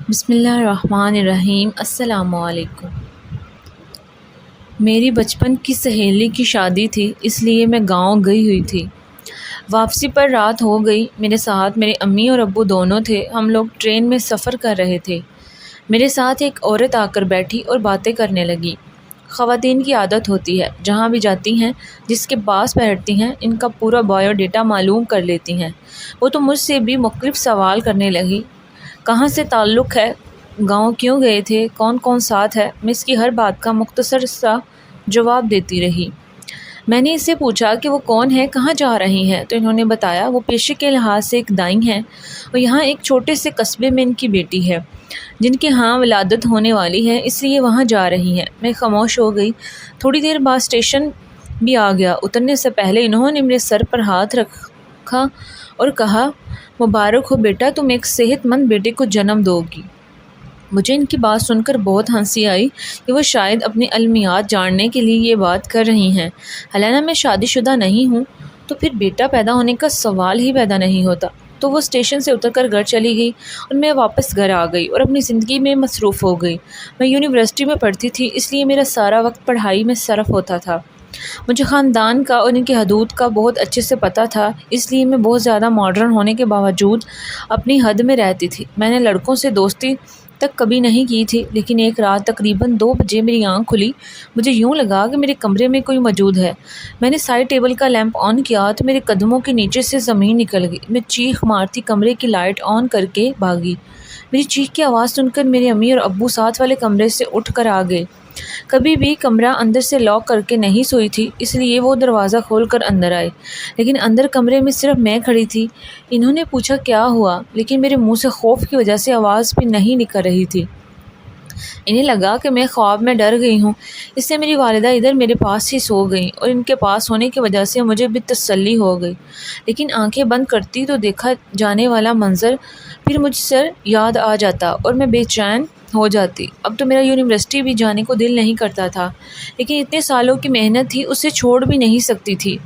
بسم اللہ الرحمن الرحیم۔ السلام علیکم۔ میری بچپن کی سہیلی کی شادی تھی، اس لیے میں گاؤں گئی ہوئی تھی۔ واپسی پر رات ہو گئی۔ میرے ساتھ میرے امی اور ابو دونوں تھے۔ ہم لوگ ٹرین میں سفر کر رہے تھے۔ میرے ساتھ ایک عورت آ کر بیٹھی اور باتیں کرنے لگی۔ خواتین کی عادت ہوتی ہے، جہاں بھی جاتی ہیں جس کے پاس بیٹھتی ہیں ان کا پورا بایو ڈیٹا معلوم کر لیتی ہیں۔ وہ تو مجھ سے بھی مختلف سوال کرنے لگی۔ کہاں سے تعلق ہے، گاؤں کیوں گئے تھے، کون کون ساتھ ہے۔ میں اس کی ہر بات کا مختصر سا جواب دیتی رہی۔ میں نے اس سے پوچھا کہ وہ کون ہے، کہاں جا رہی ہیں، تو انہوں نے بتایا وہ پیشے کے لحاظ سے ایک دائیں ہیں اور یہاں ایک چھوٹے سے قصبے میں ان کی بیٹی ہے جن کے ہاں ولادت ہونے والی ہے، اس لیے وہاں جا رہی ہیں۔ میں خاموش ہو گئی۔ تھوڑی دیر بعد اسٹیشن بھی آ گیا۔ اترنے سے پہلے انہوں نے میرے سر پر ہاتھ رکھا اور کہا، مبارک ہو بیٹا، تم ایک صحت مند بیٹے کو جنم دو گی۔ مجھے ان کی بات سن کر بہت ہنسی آئی کہ وہ شاید اپنی علمیات جاننے کے لیے یہ بات کر رہی ہیں۔ حالانہ میں شادی شدہ نہیں ہوں تو پھر بیٹا پیدا ہونے کا سوال ہی پیدا نہیں ہوتا۔ تو وہ اسٹیشن سے اتر کر گھر چلی گئی اور میں واپس گھر آ گئی اور اپنی زندگی میں مصروف ہو گئی۔ میں یونیورسٹی میں پڑھتی تھی، اس لیے میرا سارا وقت پڑھائی میں صرف ہوتا تھا۔ مجھے خاندان کا اور ان کی حدود کا بہت اچھے سے پتہ تھا، اس لیے میں بہت زیادہ ماڈرن ہونے کے باوجود اپنی حد میں رہتی تھی۔ میں نے لڑکوں سے دوستی تک کبھی نہیں کی تھی، لیکن ایک رات تقریباً 2 بجے میری آنکھ کھلی۔ مجھے یوں لگا کہ میرے کمرے میں کوئی موجود ہے۔ میں نے سائڈ ٹیبل کا لیمپ آن کیا تو میرے قدموں کے نیچے سے زمین نکل گئی۔ میں چیخ مارتی کمرے کی لائٹ آن کر کے بھاگی۔ میری چیخ کی آواز سن کر میرے امی اور ابو ساتھ والے کمرے سے اٹھ کر آ گئے۔ کبھی بھی کمرہ اندر سے لاک کر کے نہیں سوئی تھی، اس لیے وہ دروازہ کھول کر اندر آئے، لیکن اندر کمرے میں صرف میں کھڑی تھی۔ انہوں نے پوچھا کیا ہوا، لیکن میرے منہ سے خوف کی وجہ سے آواز بھی نہیں نکل رہی تھی۔ انہیں لگا کہ میں خواب میں ڈر گئی ہوں، اس سے میری والدہ ادھر میرے پاس ہی سو گئیں اور ان کے پاس ہونے کی وجہ سے مجھے بھی تسلی ہو گئی۔ لیکن آنکھیں بند کرتی تو دیکھا جانے والا منظر پھر مجھ سے یاد آ جاتا اور میں بے چین ہو جاتی۔ اب تو میرا یونیورسٹی بھی جانے کو دل نہیں کرتا تھا، لیکن اتنے سالوں کی محنت تھی، اسے چھوڑ بھی نہیں سکتی تھی۔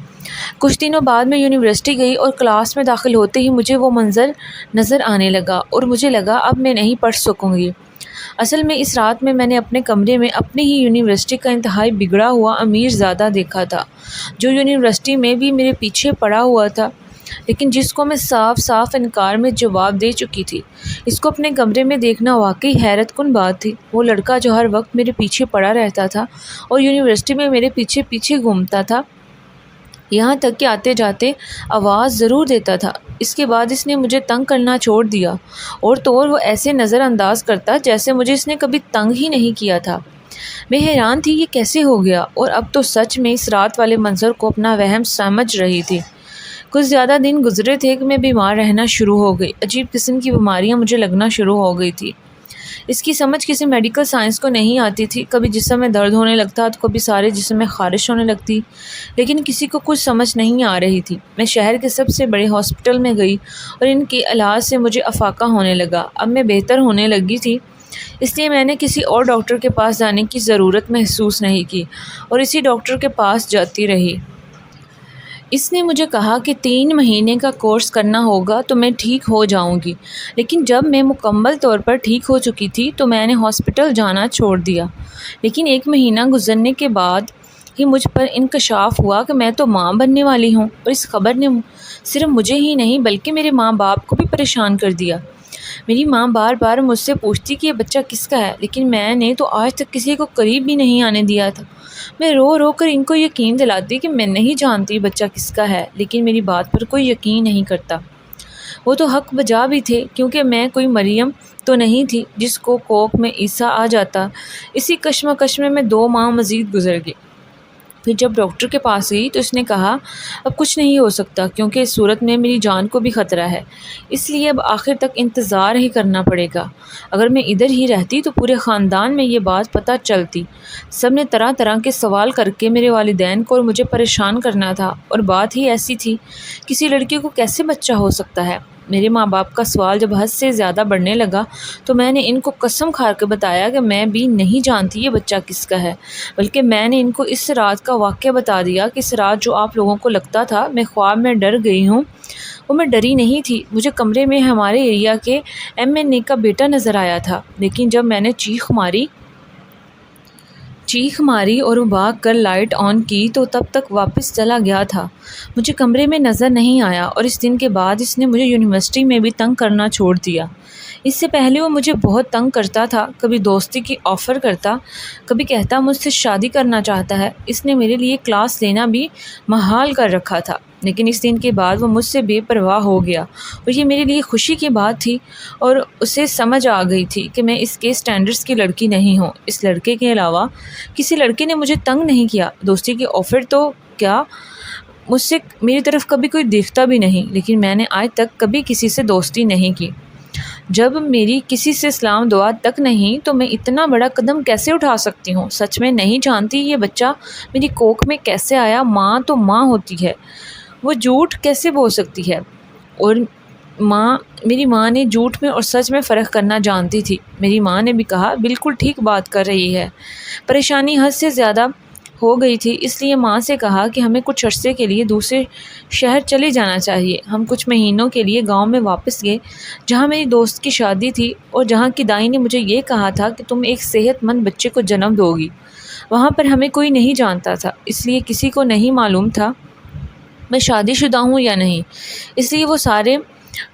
کچھ دنوں بعد میں یونیورسٹی گئی اور کلاس میں داخل ہوتے ہی مجھے وہ منظر نظر آنے لگا اور مجھے لگا اب میں نہیں پڑھ سکوں گی۔ اصل میں اس رات میں نے اپنے کمرے میں اپنی ہی یونیورسٹی کا انتہائی بگڑا ہوا امیر زادہ دیکھا تھا، جو یونیورسٹی میں بھی میرے پیچھے پڑا ہوا تھا، لیکن جس کو میں صاف صاف انکار میں جواب دے چکی تھی۔ اس کو اپنے کمرے میں دیکھنا واقعی حیرت کن بات تھی۔ وہ لڑکا جو ہر وقت میرے پیچھے پڑا رہتا تھا اور یونیورسٹی میں میرے پیچھے پیچھے گھومتا تھا، یہاں تک کہ آتے جاتے آواز ضرور دیتا تھا۔ اس کے بعد اس نے مجھے تنگ کرنا چھوڑ دیا اور تو وہ ایسے نظر انداز کرتا جیسے مجھے اس نے کبھی تنگ ہی نہیں کیا تھا۔ میں حیران تھی یہ کیسے ہو گیا، اور اب تو سچ میں اس رات والے منظر کو اپنا وہم سمجھ رہی تھی۔ کچھ زیادہ دن گزرے تھے کہ میں بیمار رہنا شروع ہو گئی۔ عجیب قسم کی بیماریاں مجھے لگنا شروع ہو گئی تھی۔ اس کی سمجھ کسی میڈیکل سائنس کو نہیں آتی تھی۔ کبھی جسم میں درد ہونے لگتا تو کبھی سارے جسم میں خارش ہونے لگتی، لیکن کسی کو کچھ سمجھ نہیں آ رہی تھی۔ میں شہر کے سب سے بڑے ہاسپٹل میں گئی اور ان کے علاج سے مجھے افاقہ ہونے لگا۔ اب میں بہتر ہونے لگی تھی، اس لیے میں نے کسی اور ڈاکٹر کے پاس جانے کی ضرورت محسوس نہیں کی اور اسی ڈاکٹر کے پاس جاتی رہی۔ اس نے مجھے کہا کہ 3 مہینے کا کورس کرنا ہوگا تو میں ٹھیک ہو جاؤں گی، لیکن جب میں مکمل طور پر ٹھیک ہو چکی تھی تو میں نے ہاسپٹل جانا چھوڑ دیا۔ لیکن 1 مہینہ گزرنے کے بعد ہی مجھ پر انکشاف ہوا کہ میں تو ماں بننے والی ہوں، اور اس خبر نے صرف مجھے ہی نہیں بلکہ میرے ماں باپ کو بھی پریشان کر دیا۔ میری ماں بار بار مجھ سے پوچھتی کہ یہ بچہ کس کا ہے، لیکن میں نے تو آج تک کسی کو قریب بھی نہیں آنے دیا تھا۔ میں رو رو کر ان کو یقین دلاتی کہ میں نہیں جانتی بچہ کس کا ہے، لیکن میری بات پر کوئی یقین نہیں کرتا۔ وہ تو حق بجا بھی تھے، کیونکہ میں کوئی مریم تو نہیں تھی جس کو کوکھ میں عیسیٰ آ جاتا۔ اسی کشمکش میں 2 ماہ مزید گزر گئی۔ پھر جب ڈاکٹر کے پاس گئی تو اس نے کہا اب کچھ نہیں ہو سکتا، کیونکہ اس صورت میں میری جان کو بھی خطرہ ہے، اس لیے اب آخر تک انتظار ہی کرنا پڑے گا۔ اگر میں ادھر ہی رہتی تو پورے خاندان میں یہ بات پتہ چلتی۔ سب نے طرح طرح کے سوال کر کے میرے والدین کو اور مجھے پریشان کرنا تھا، اور بات ہی ایسی تھی، کسی لڑکی کو کیسے بچہ ہو سکتا ہے۔ میرے ماں باپ کا سوال جب حد سے زیادہ بڑھنے لگا تو میں نے ان کو قسم کھا کے بتایا کہ میں بھی نہیں جانتی یہ بچہ کس کا ہے، بلکہ میں نے ان کو اس رات کا واقعہ بتا دیا کہ اس رات جو آپ لوگوں کو لگتا تھا میں خواب میں ڈر گئی ہوں، وہ میں ڈری نہیں تھی۔ مجھے کمرے میں ہمارے ایریا کے MNA کا بیٹا نظر آیا تھا، لیکن جب میں نے چیخ ماری اور وہ بھاگ کر لائٹ آن کی تو تب تک واپس چلا گیا تھا۔ مجھے کمرے میں نظر نہیں آیا اور اس دن کے بعد اس نے مجھے یونیورسٹی میں بھی تنگ کرنا چھوڑ دیا۔ اس سے پہلے وہ مجھے بہت تنگ کرتا تھا، کبھی دوستی کی آفر کرتا، کبھی کہتا مجھ سے شادی کرنا چاہتا ہے۔ اس نے میرے لیے کلاس لینا بھی محال کر رکھا تھا، لیکن اس دن کے بعد وہ مجھ سے بے پرواہ ہو گیا اور یہ میرے لیے خوشی کی بات تھی، اور اسے سمجھ آ گئی تھی کہ میں اس کے سٹینڈرڈز کی لڑکی نہیں ہوں۔ اس لڑکے کے علاوہ کسی لڑکے نے مجھے تنگ نہیں کیا۔ دوستی کی آفر تو کیا، مجھ سے میری طرف کبھی کوئی دیکھتا بھی نہیں، لیکن میں نے آج تک کبھی کسی سے دوستی نہیں کی۔ جب میری کسی سے سلام دعا تک نہیں تو میں اتنا بڑا قدم کیسے اٹھا سکتی ہوں؟ سچ میں نہیں جانتی یہ بچہ میری کوکھ میں کیسے آیا۔ ماں تو ماں ہوتی ہے، وہ جھوٹ کیسے بول سکتی ہے؟ اور میری ماں نے جھوٹ میں اور سچ میں فرق کرنا جانتی تھی۔ میری ماں نے بھی کہا بالکل ٹھیک بات کر رہی ہے۔ پریشانی حد سے زیادہ ہو گئی تھی، اس لیے ماں سے کہا کہ ہمیں کچھ عرصے کے لیے دوسرے شہر چلے جانا چاہیے۔ ہم کچھ مہینوں کے لیے گاؤں میں واپس گئے جہاں میری دوست کی شادی تھی اور جہاں کی دائی نے مجھے یہ کہا تھا کہ تم ایک صحت مند بچے کو جنم دو گی۔ وہاں پر ہمیں کوئی نہیں جانتا تھا، اس لیے کسی کو نہیں معلوم تھا میں شادی شدہ ہوں یا نہیں، اس لیے وہ سارے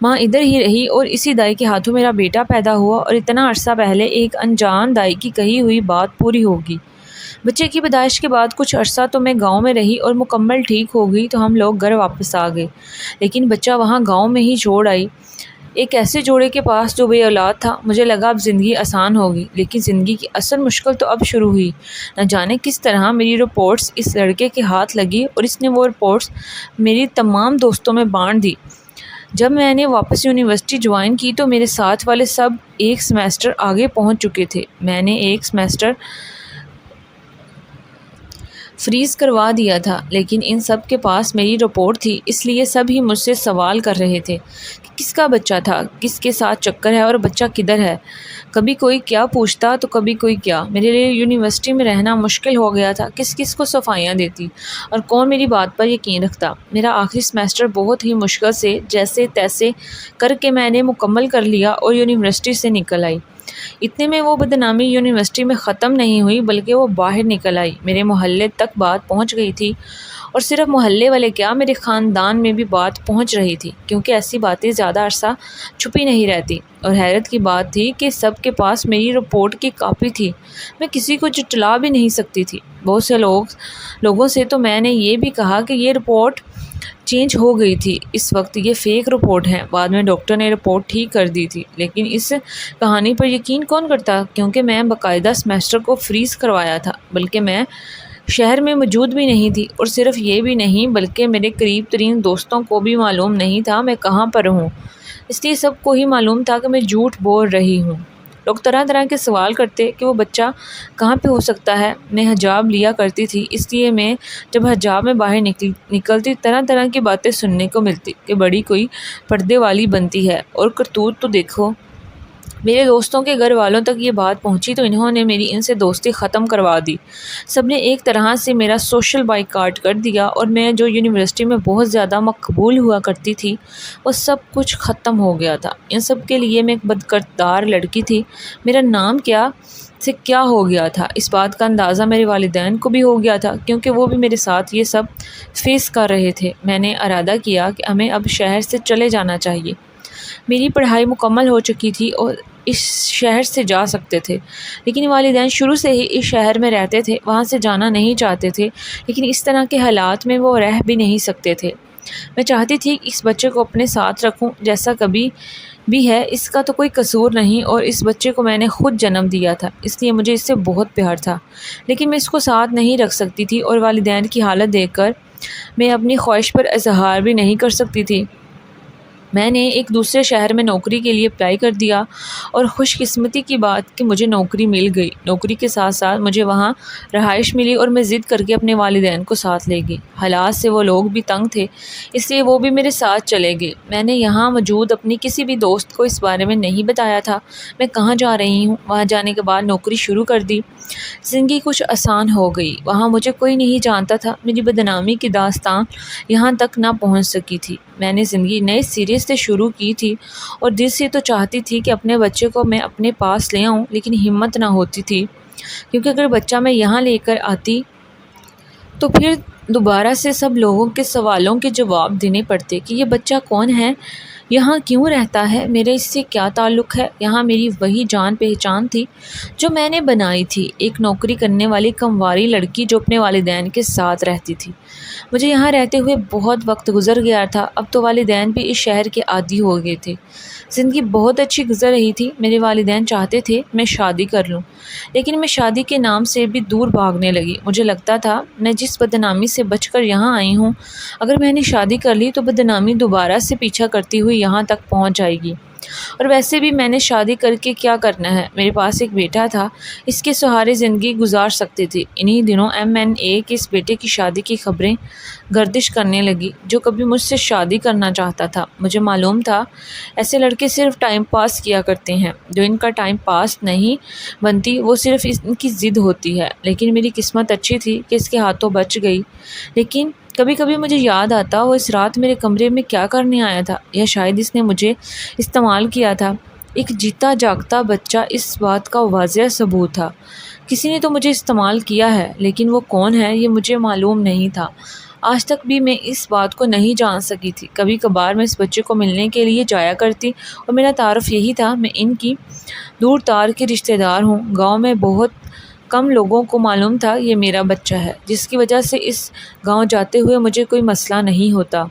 ماں ادھر ہی رہی اور اسی دائی کے ہاتھوں میرا بیٹا پیدا ہوا، اور اتنا عرصہ پہلے ایک انجان دائی کی کہی ہوئی بات پوری ہوگی۔ بچے کی پیدائش کے بعد کچھ عرصہ تو میں گاؤں میں رہی اور مکمل ٹھیک ہو گئی تو ہم لوگ گھر واپس آ گئے، لیکن بچہ وہاں گاؤں میں ہی چھوڑ آئی، ایک ایسے جوڑے کے پاس جو بے اولاد تھا۔ مجھے لگا اب زندگی آسان ہوگی، لیکن زندگی کی اصل مشکل تو اب شروع ہوئی۔ نہ جانے کس طرح میری رپورٹس اس لڑکے کے ہاتھ لگی اور اس نے وہ رپورٹس میری تمام دوستوں میں بانٹ دی۔ جب میں نے واپس یونیورسٹی جوائن کی تو میرے ساتھ والے سب ایک سیمسٹر آگے پہنچ چکے تھے۔ میں نے ایک سیمسٹر فریز کروا دیا تھا، لیکن ان سب کے پاس میری رپورٹ تھی، اس لیے سب ہی مجھ سے سوال کر رہے تھے کہ کس کا بچہ تھا، کس کے ساتھ چکر ہے اور بچہ کدھر ہے۔ کبھی کوئی کیا پوچھتا تو کبھی کوئی کیا۔ میرے لیے یونیورسٹی میں رہنا مشکل ہو گیا تھا، کس کو صفائیاں دیتی اور کون میری بات پر یقین رکھتا۔ میرا آخری سیمسٹر بہت ہی مشکل سے جیسے تیسے کر کے میں نے مکمل کر لیا اور یونیورسٹی سے نکل آئی۔ اتنے میں وہ بدنامی یونیورسٹی میں ختم نہیں ہوئی بلکہ وہ باہر نکل آئی، میرے محلے تک بات پہنچ گئی تھی، اور صرف محلے والے کیا، میرے خاندان میں بھی بات پہنچ رہی تھی، کیونکہ ایسی باتیں زیادہ عرصہ چھپی نہیں رہتی۔ اور حیرت کی بات تھی کہ سب کے پاس میری رپورٹ کی کاپی تھی، میں کسی کو جھٹلا بھی نہیں سکتی تھی۔ بہت سے لوگوں سے تو میں نے یہ بھی کہا کہ یہ رپورٹ چینج ہو گئی تھی، اس وقت یہ فیک رپورٹ ہے، بعد میں ڈاکٹر نے رپورٹ ٹھیک کر دی تھی، لیکن اس کہانی پر یقین کون کرتا، کیونکہ میں باقاعدہ سیمسٹر کو فریز کروایا تھا، بلکہ میں شہر میں موجود بھی نہیں تھی، اور صرف یہ بھی نہیں بلکہ میرے قریب ترین دوستوں کو بھی معلوم نہیں تھا میں کہاں پر ہوں، اس لیے سب کو ہی معلوم تھا کہ میں جھوٹ بول رہی ہوں۔ لوگ طرح طرح کے سوال کرتے کہ وہ بچہ کہاں پہ ہو سکتا ہے۔ میں حجاب لیا کرتی تھی، اس لیے میں جب حجاب میں باہر نکلتی طرح طرح کی باتیں سننے کو ملتی کہ بڑی کوئی پردے والی بنتی ہے، اور کرتوت تو دیکھو۔ میرے دوستوں کے گھر والوں تک یہ بات پہنچی تو انہوں نے میری ان سے دوستی ختم کروا دی، سب نے ایک طرح سے میرا سوشل بائیکاٹ کر دیا، اور میں جو یونیورسٹی میں بہت زیادہ مقبول ہوا کرتی تھی وہ سب کچھ ختم ہو گیا تھا۔ ان سب کے لیے میں ایک بدکردار لڑکی تھی۔ میرا نام کیا ہو گیا تھا، اس بات کا اندازہ میرے والدین کو بھی ہو گیا تھا، کیونکہ وہ بھی میرے ساتھ یہ سب فیس کر رہے تھے۔ میں نے ارادہ کیا کہ ہمیں اب شہر سے چلے جانا چاہیے۔ میری پڑھائی مکمل ہو چکی تھی اور اس شہر سے جا سکتے تھے، لیکن والدین شروع سے ہی اس شہر میں رہتے تھے، وہاں سے جانا نہیں چاہتے تھے، لیکن اس طرح کے حالات میں وہ رہ بھی نہیں سکتے تھے۔ میں چاہتی تھی کہ اس بچے کو اپنے ساتھ رکھوں، جیسا کبھی بھی ہے، اس کا تو کوئی قصور نہیں، اور اس بچے کو میں نے خود جنم دیا تھا، اس لیے مجھے اس سے بہت پیار تھا، لیکن میں اس کو ساتھ نہیں رکھ سکتی تھی، اور والدین کی حالت دیکھ کر میں اپنی خواہش پر اظہار بھی نہیں کر سکتی تھی۔ میں نے ایک دوسرے شہر میں نوکری کے لیے اپلائی کر دیا، اور خوش قسمتی کی بات کہ مجھے نوکری مل گئی۔ نوکری کے ساتھ ساتھ مجھے وہاں رہائش ملی، اور میں ضد کر کے اپنے والدین کو ساتھ لے گئی۔ حالات سے وہ لوگ بھی تنگ تھے، اس لیے وہ بھی میرے ساتھ چلے گئے۔ میں نے یہاں موجود اپنی کسی بھی دوست کو اس بارے میں نہیں بتایا تھا میں کہاں جا رہی ہوں۔ وہاں جانے کے بعد نوکری شروع کر دی، زندگی کچھ آسان ہو گئی۔ وہاں مجھے کوئی نہیں جانتا تھا، میری بدنامی کی داستان یہاں تک نہ پہنچ سکی تھی۔ میں نے زندگی نئے سرے سے شروع کی تھی اور دل سے تو چاہتی تھی کہ اپنے بچے کو میں اپنے پاس لے آؤں، لیکن ہمت نہ ہوتی تھی، کیونکہ اگر بچہ میں یہاں لے کر آتی تو پھر دوبارہ سے سب لوگوں کے سوالوں کے جواب دینے پڑتے کہ یہ بچہ کون ہے، یہاں کیوں رہتا ہے، میرے اس سے کیا تعلق ہے۔ یہاں میری وہی جان پہچان تھی جو میں نے بنائی تھی، ایک نوکری کرنے والی کمواری لڑکی جو اپنے والدین کے ساتھ رہتی تھی۔ مجھے یہاں رہتے ہوئے بہت وقت گزر گیا تھا، اب تو والدین بھی اس شہر کے عادی ہو گئے تھے۔ زندگی بہت اچھی گزر رہی تھی، میرے والدین چاہتے تھے میں شادی کر لوں، لیکن میں شادی کے نام سے بھی دور بھاگنے لگی۔ مجھے لگتا تھا میں جس بدنامی سے بچ کر یہاں آئی ہوں، اگر میں نے شادی کر لی تو بدنامی دوبارہ سے پیچھا کرتی ہوئی یہاں تک پہنچ جائے گی، اور ویسے بھی میں نے شادی کر کے کیا کرنا ہے، میرے پاس ایک بیٹا تھا، اس کے سہارے زندگی گزار سکتے تھے۔ انہی دنوں MNA کے اس بیٹے کی شادی کی خبریں گردش کرنے لگی جو کبھی مجھ سے شادی کرنا چاہتا تھا۔ مجھے معلوم تھا ایسے لڑکے صرف ٹائم پاس کیا کرتے ہیں، جو ان کا ٹائم پاس نہیں بنتی وہ صرف ان کی ضد ہوتی ہے، لیکن میری قسمت اچھی تھی کہ اس کے ہاتھوں بچ گئی۔ لیکن کبھی کبھی مجھے یاد آتا وہ اس رات میرے کمرے میں کیا کرنے آیا تھا، یا شاید اس نے مجھے استعمال کیا تھا۔ ایک جیتا جاگتا بچہ اس بات کا واضح ثبوت تھا، کسی نے تو مجھے استعمال کیا ہے، لیکن وہ کون ہے یہ مجھے معلوم نہیں تھا۔ آج تک بھی میں اس بات کو نہیں جان سکی تھی۔ کبھی کبھار میں اس بچے کو ملنے کے لیے جایا کرتی اور میرا تعارف یہی تھا، میں ان کی دور تار کی رشتہ دار ہوں۔ گاؤں میں بہت کم لوگوں کو معلوم تھا یہ میرا بچہ ہے، جس کی وجہ سے اس گاؤں جاتے ہوئے مجھے کوئی مسئلہ نہیں ہوتا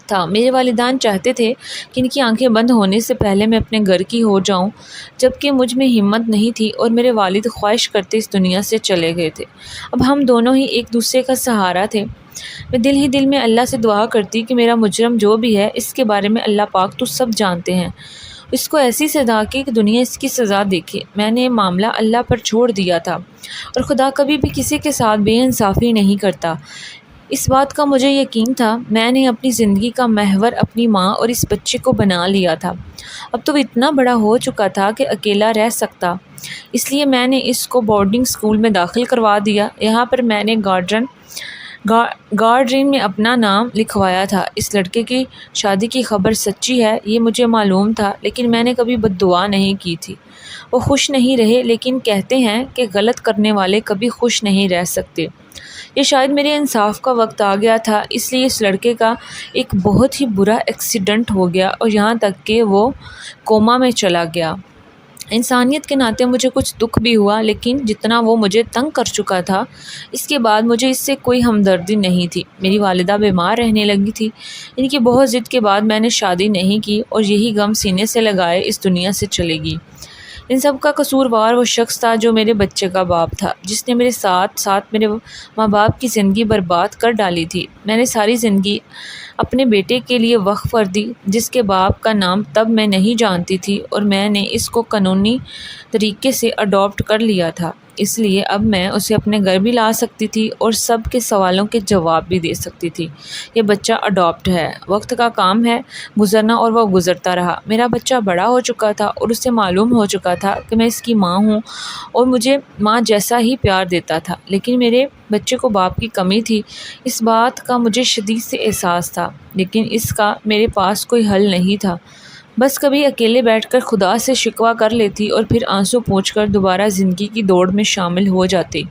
تھا۔ میرے والدین چاہتے تھے کہ ان کی آنکھیں بند ہونے سے پہلے میں اپنے گھر کی ہو جاؤں، جبکہ مجھ میں ہمت نہیں تھی اور میرے والد خواہش کرتے اس دنیا سے چلے گئے تھے۔ اب ہم دونوں ہی ایک دوسرے کا سہارا تھے۔ میں دل ہی دل میں اللہ سے دعا کرتی کہ میرا مجرم جو بھی ہے اس کے بارے میں اللہ پاک تو سب جانتے ہیں، اس کو ایسی سزا کی کہ دنیا اس کی سزا دیکھے۔ میں نے معاملہ اللہ پر چھوڑ دیا تھا، اور خدا کبھی بھی کسی کے ساتھ بے انصافی نہیں کرتا، اس بات کا مجھے یقین تھا۔ میں نے اپنی زندگی کا محور اپنی ماں اور اس بچے کو بنا لیا تھا۔ اب تو وہ اتنا بڑا ہو چکا تھا کہ اکیلا رہ سکتا، اس لیے میں نے اس کو بورڈنگ اسکول میں داخل کروا دیا۔ یہاں پر میں نے گارڈین میں اپنا نام لکھوایا تھا۔ اس لڑکے کی شادی کی خبر سچی ہے یہ مجھے معلوم تھا، لیکن میں نے کبھی بد دعا نہیں کی تھی۔ وہ خوش نہیں رہے، لیکن کہتے ہیں کہ غلط کرنے والے کبھی خوش نہیں رہ سکتے۔ یہ شاید میرے انصاف کا وقت آ گیا تھا، اس لیے اس لڑکے کا ایک بہت ہی برا ایکسیڈنٹ ہو گیا، اور یہاں تک کہ وہ کوما میں چلا گیا۔ انسانیت کے ناطے مجھے کچھ دکھ بھی ہوا، لیکن جتنا وہ مجھے تنگ کر چکا تھا اس کے بعد مجھے اس سے کوئی ہمدردی نہیں تھی۔ میری والدہ بیمار رہنے لگی تھی، ان کی بہت ضد کے بعد میں نے شادی نہیں کی، اور یہی غم سینے سے لگائے اس دنیا سے چلے گی۔ ان سب کا قصوروار وہ شخص تھا جو میرے بچے کا باپ تھا، جس نے میرے ساتھ ساتھ میرے ماں باپ کی زندگی برباد کر ڈالی تھی۔ میں نے ساری زندگی اپنے بیٹے کے لیے وقف کر دی، جس کے باپ کا نام تب میں نہیں جانتی تھی، اور میں نے اس کو قانونی طریقے سے اڈاپٹ کر لیا تھا، اس لیے اب میں اسے اپنے گھر بھی لا سکتی تھی اور سب کے سوالوں کے جواب بھی دے سکتی تھی۔ یہ بچہ اڈاپٹ ہے، وقت کا کام ہے گزرنا، اور وہ گزرتا رہا۔ میرا بچہ بڑا ہو چکا تھا اور اسے معلوم ہو چکا تھا کہ میں اس کی ماں ہوں اور مجھے ماں جیسا ہی پیار دیتا تھا، لیکن میرے بچے کو باپ کی کمی تھی۔ اس بات کا مجھے شدید سے احساس تھا، لیکن اس کا میرے پاس کوئی حل نہیں تھا۔ بس کبھی اکیلے بیٹھ کر خدا سے شکوہ کر لیتی اور پھر آنسو پوچھ کر دوبارہ زندگی کی دوڑ میں شامل ہو جاتی۔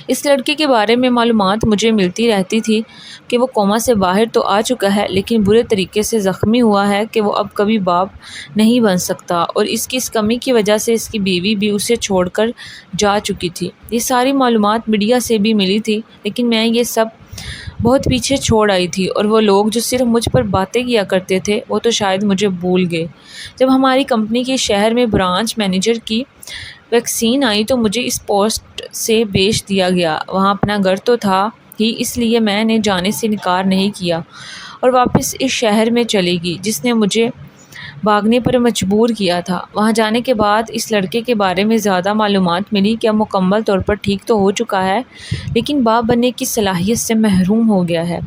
اس لڑکے کے بارے میں معلومات مجھے ملتی رہتی تھی کہ وہ کوما سے باہر تو آ چکا ہے، لیکن برے طریقے سے زخمی ہوا ہے کہ وہ اب کبھی باپ نہیں بن سکتا، اور اس کی اس کمی کی وجہ سے اس کی بیوی بھی اسے چھوڑ کر جا چکی تھی۔ یہ ساری معلومات میڈیا سے بھی ملی تھی، لیکن میں یہ سب بہت پیچھے چھوڑ آئی تھی، اور وہ لوگ جو صرف مجھ پر باتیں کیا کرتے تھے وہ تو شاید مجھے بھول گئے۔ جب ہماری کمپنی کے شہر میں برانچ مینیجر کی ویکسین آئی تو مجھے اس پوسٹ سے بھیج دیا گیا۔ وہاں اپنا گھر تو تھا ہی، اس لیے میں نے جانے سے انکار نہیں کیا اور واپس اس شہر میں چلی گئی جس نے مجھے بھاگنے پر مجبور کیا تھا۔ وہاں جانے کے بعد اس لڑکے کے بارے میں زیادہ معلومات ملی کہ اب مکمل طور پر ٹھیک تو ہو چکا ہے، لیکن باپ بننے کی صلاحیت سے محروم ہو گیا ہے۔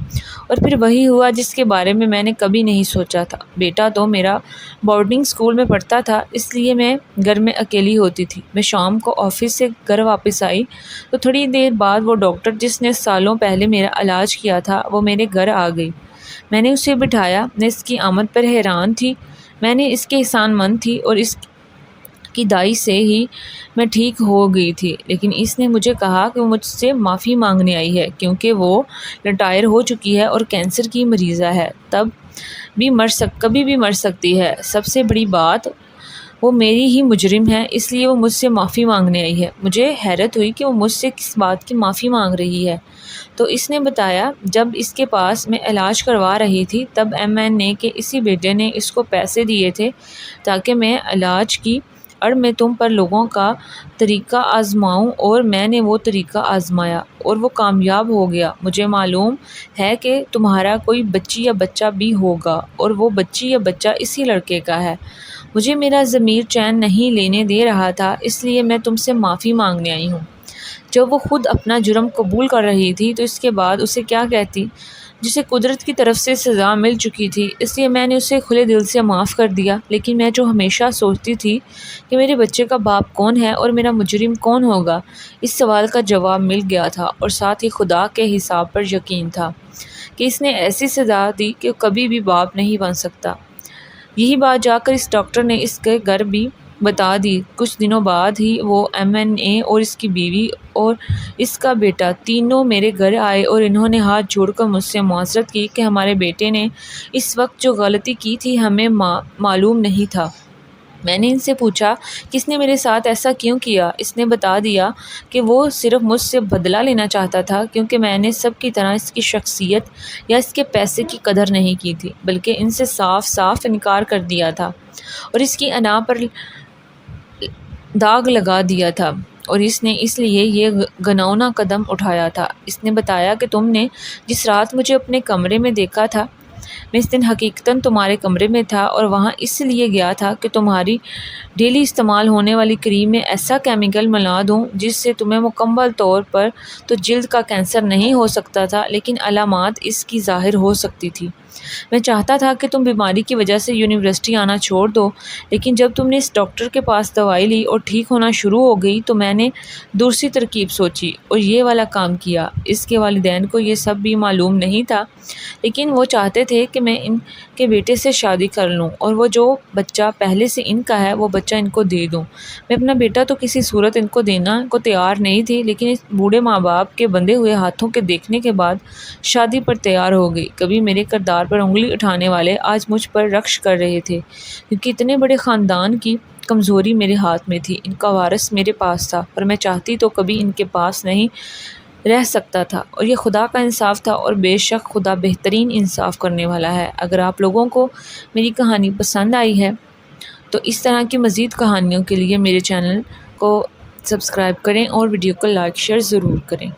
اور پھر وہی ہوا جس کے بارے میں نے کبھی نہیں سوچا تھا۔ بیٹا تو میرا بورڈنگ اسکول میں پڑھتا تھا، اس لیے میں گھر میں اکیلی ہوتی تھی۔ میں شام کو آفس سے گھر واپس آئی تو تھوڑی دیر بعد وہ ڈاکٹر جس نے سالوں پہلے میرا علاج کیا تھا وہ میرے گھر آ گئی۔ میں نے اسے بٹھایا، میں اس کی آمد پر حیران تھی، میں نے اس کے احسان مند تھی اور اس کی دائی سے ہی میں ٹھیک ہو گئی تھی، لیکن اس نے مجھے کہا کہ وہ مجھ سے معافی مانگنے آئی ہے کیونکہ وہ ریٹائر ہو چکی ہے اور کینسر کی مریضہ ہے، کبھی بھی مر سکتی ہے۔ سب سے بڑی بات، وہ میری ہی مجرم ہے، اس لیے وہ مجھ سے معافی مانگنے آئی ہے۔ مجھے حیرت ہوئی کہ وہ مجھ سے کس بات کی معافی مانگ رہی ہے، تو اس نے بتایا جب اس کے پاس میں علاج کروا رہی تھی تب MNA کے اسی بیٹے نے اس کو پیسے دیے تھے تاکہ میں علاج کی اڑ میں تم پر لوگوں کا طریقہ آزماؤں، اور میں نے وہ طریقہ آزمایا اور وہ کامیاب ہو گیا۔ مجھے معلوم ہے کہ تمہارا کوئی بچی یا بچہ بھی ہوگا اور وہ بچی یا بچہ اسی لڑکے کا ہے۔ مجھے میرا ضمیر چین نہیں لینے دے رہا تھا، اس لیے میں تم سے معافی مانگنے آئی ہوں۔ جب وہ خود اپنا جرم قبول کر رہی تھی تو اس کے بعد اسے کیا کہتی، جسے قدرت کی طرف سے سزا مل چکی تھی، اس لیے میں نے اسے کھلے دل سے معاف کر دیا۔ لیکن میں جو ہمیشہ سوچتی تھی کہ میرے بچے کا باپ کون ہے اور میرا مجرم کون ہوگا، اس سوال کا جواب مل گیا تھا، اور ساتھ ہی خدا کے حساب پر یقین تھا کہ اس نے ایسی سزا دی کہ کبھی بھی باپ نہیں بن سکتا۔ یہی بات جا کر اس ڈاکٹر نے اس کے گھر بھی بتا دی۔ کچھ دنوں بعد ہی وہ MNA اور اس کی بیوی اور اس کا بیٹا تینوں میرے گھر آئے اور انہوں نے ہاتھ جوڑ کر مجھ سے معذرت کی کہ ہمارے بیٹے نے اس وقت جو غلطی کی تھی ہمیں معلوم نہیں تھا۔ میں نے ان سے پوچھا کہ اس نے میرے ساتھ ایسا کیوں کیا۔ اس نے بتا دیا کہ وہ صرف مجھ سے بدلہ لینا چاہتا تھا کیونکہ میں نے سب کی طرح اس کی شخصیت یا اس کے پیسے کی قدر نہیں کی تھی، بلکہ ان سے صاف صاف انکار کر دیا تھا اور اس کی انا پر داغ لگا دیا تھا، اور اس نے اس لیے یہ گھناؤنا قدم اٹھایا تھا۔ اس نے بتایا کہ تم نے جس رات مجھے اپنے کمرے میں دیکھا تھا، میں اس دن حقیقتاً تمہارے کمرے میں تھا اور وہاں اس لیے گیا تھا کہ تمہاری ڈیلی استعمال ہونے والی کریم میں ایسا کیمیکل ملا دوں جس سے تمہیں مکمل طور پر تو جلد کا کینسر نہیں ہو سکتا تھا، لیکن علامات اس کی ظاہر ہو سکتی تھی۔ میں چاہتا تھا کہ تم بیماری کی وجہ سے یونیورسٹی آنا چھوڑ دو، لیکن جب تم نے اس ڈاکٹر کے پاس دوائی لی اور ٹھیک ہونا شروع ہو گئی تو میں نے دوسری ترکیب سوچی اور یہ والا کام کیا۔ اس کے والدین کو یہ سب بھی معلوم نہیں تھا، لیکن وہ چاہتے تھے کہ میں ان کے بیٹے سے شادی کر لوں اور وہ جو بچہ پہلے سے ان کا ہے وہ بچہ ان کو دے دوں۔ میں اپنا بیٹا تو کسی صورت ان کو دینا کو تیار نہیں تھی، لیکن اس بوڑھے ماں باپ کے بندھے ہوئے ہاتھوں کے دیکھنے کے بعد شادی پر تیار ہو گئی۔ کبھی میرے کردار پر انگلی اٹھانے والے آج مجھ پر رکش کر رہے تھے کیونکہ اتنے بڑے خاندان کی کمزوری میرے ہاتھ میں تھی۔ ان کا وارث میرے پاس تھا، پر میں چاہتی تو کبھی ان کے پاس نہیں رہ سکتا تھا، اور یہ خدا کا انصاف تھا، اور بے شک خدا بہترین انصاف کرنے والا ہے۔ اگر آپ لوگوں کو میری کہانی پسند آئی ہے تو اس طرح کی مزید کہانیوں کے لیے میرے چینل کو سبسکرائب کریں اور ویڈیو کو لائک شیئر ضرور کریں۔